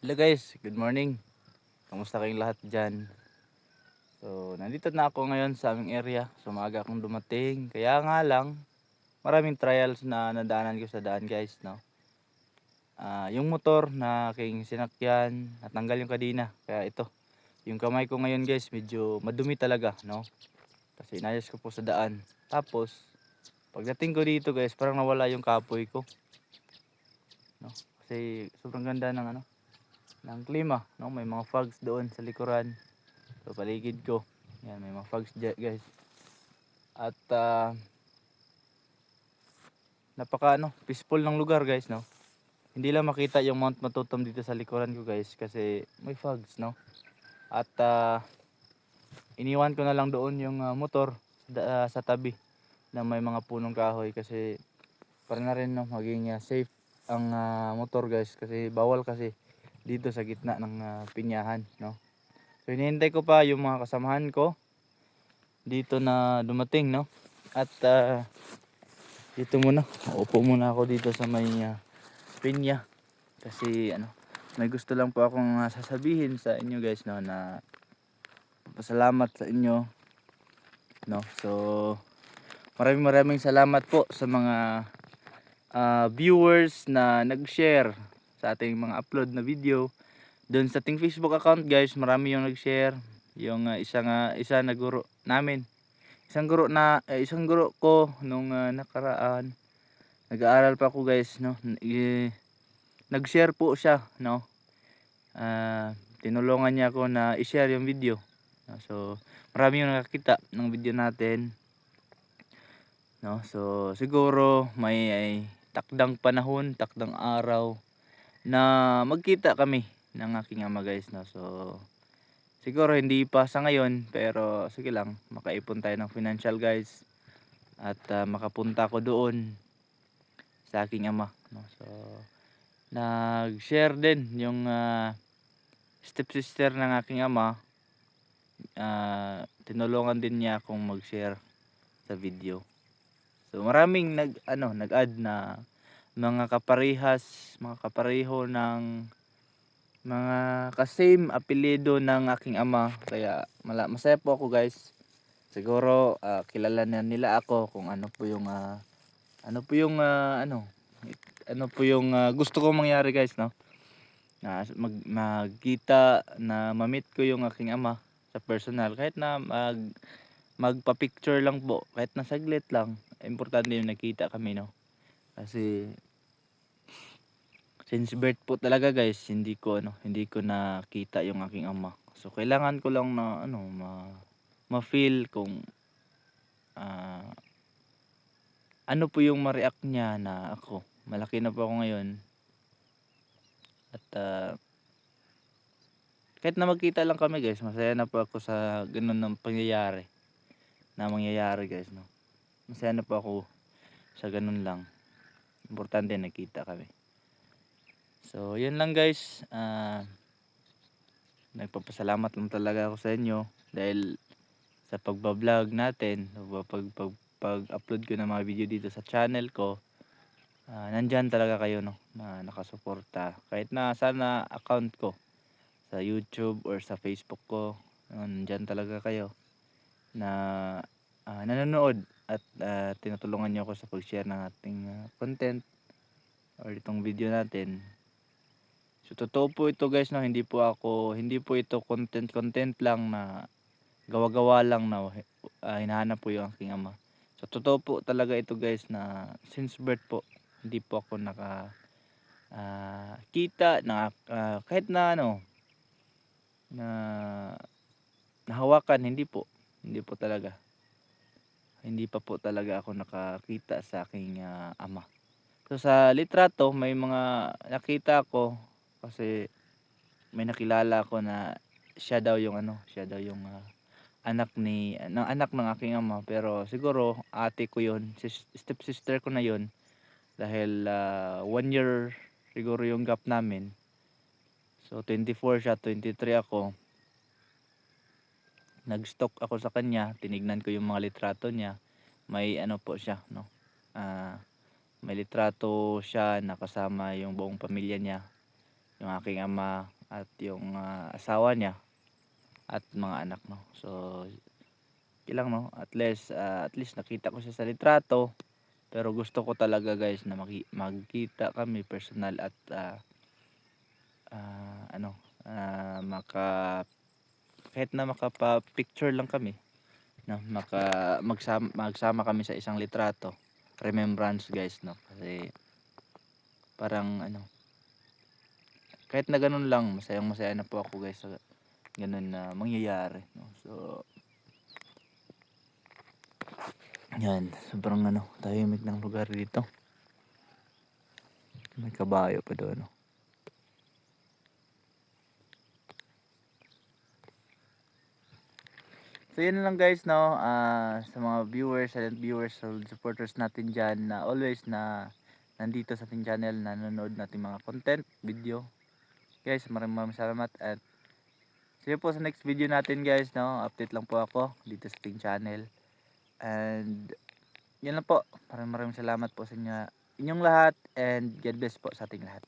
Hello guys, good morning. Kamusta kayong lahat dyan? So, nandito na ako ngayon sa aming area. So, maaga akong dumating. Kaya nga lang, maraming trials na nadaanan ko sa daan guys, no? Yung motor na aking sinakyan, natanggal yung kadina. Kaya ito, yung kamay ko ngayon guys, medyo madumi talaga, no? Kasi inayos ko po sa daan. Tapos, pagdating ko dito guys, parang nawala yung kapoy ko, no? Kasi sobrang ganda ng klima, no? May mga fogs doon sa likuran. So paligid ko. Yan, may mga fogs dyan guys. At napaka peaceful ng lugar guys, no. Hindi lang makita yung Mount Matutum dito sa likuran ko guys kasi may fogs, no. At iniwan ko na lang doon yung motor sa tabi na may mga punong kahoy kasi para na rin no maging safe ang motor guys kasi bawal kasi dito sa gitna ng pinyahan, no. So hinihintay ko pa yung mga kasamahan ko dito na dumating, no. At dito muna, upo muna ako dito sa may pinya kasi may gusto lang po akong sasabihin sa inyo guys, no, na pasalamat sa inyo, no. So maraming salamat po sa mga viewers na nag-share sa ating mga upload na video doon sa ating Facebook account guys. Marami yung nag-share, yung isa na guro namin, isang guro ko nung nakaraan. Nag-aaral pa ako guys, no. Nag-share po siya, no. Tinulungan niya ako na i-share yung video. So marami yung nakakita ng video natin, no. So siguro may takdang panahon, takdang araw na magkita kami ng aking ama guys, no. So siguro hindi pa sa ngayon pero sige lang, makaipon tayo ng financial guys at makapunta ko doon sa aking ama, no. So nag-share din yung stepsister ng aking ama. Tinulungan din niya akong mag-share sa video. So maraming nag-add na mga kaparehas, mga kapareho ng mga ka-same apelyido ng aking ama. Kaya masaya po ako guys. Siguro kilala na nila ako kung ano po yung ano po yung ano po yung gusto kong mangyari guys, no. Na magkita na ma-meet ko yung aking ama sa personal kahit na magpa-picture lang po, kahit na saglit lang. Importante yung nakita kami, no. Kasi since birth po talaga guys, hindi ko nakita yung aking ama. So kailangan ko lang na ma-feel kung ah, ano po yung ma-react niya na ako. Malaki na po ako ngayon at kahit na magkita lang kami guys, masaya na po ako sa ganun ng pangyayari na mangyayari guys, no. Masaya na po ako sa ganun lang. Importante nakita kami. So yun lang guys. Nagpapasalamat lang talaga ako sa inyo dahil sa pagba-vlog natin, pag-upload ko ng mga video dito sa channel ko. Nandyan talaga kayo, no, na nakasuporta kahit na sana account ko sa YouTube or sa Facebook ko. Nandyan talaga kayo na nanonood at tinutulungan niyo ako sa pag-share ng ating content or itong video natin. So totoo po ito guys, no, hindi po ito content lang na gawa-gawa lang na hinahanap po yung aking ama. So totoo po talaga ito guys na since birth po hindi po ako kita na kahit na na nahawakan, hindi po talaga, hindi pa po talaga ako nakakita sa aking ama. So sa litrato may mga nakita ko kasi may nakilala ko na siya daw yung anak ng aking ama, pero siguro ate ko yun, step sister ko na yun dahil 1 year siguro yung gap namin. So 24 siya, 23 ako. Nag-stalk ako sa kanya, tinignan ko yung mga litrato niya. May po siya, no. May litrato siya na kasama yung buong pamilya niya. yung aking ama at yung asawa niya at mga anak, no. So ilang, no, at least nakita ko siya sa litrato, pero gusto ko talaga guys na magkita kami personal at ano, kahit na makapa-picture lang kami, no, magsama kami sa isang litrato, remembrance guys, no. Kasi parang ano, kahit na ganun lang, masayang-masaya na po ako guys sa ganun na mangyayari, no. So yan, sobrang ano, tahimik ng lugar dito. May kabayo pa doon, no. So yun na lang guys, no, sa mga viewers, silent viewers, solid supporters natin dyan na always na nandito sa ating channel, nanonood natin mga content, video. Guys, maraming salamat at see you po sa next video natin guys, no. Update lang po ako dito sa ating channel. And yun lang po, maraming salamat po sa inyong lahat and God bless po sa ating lahat.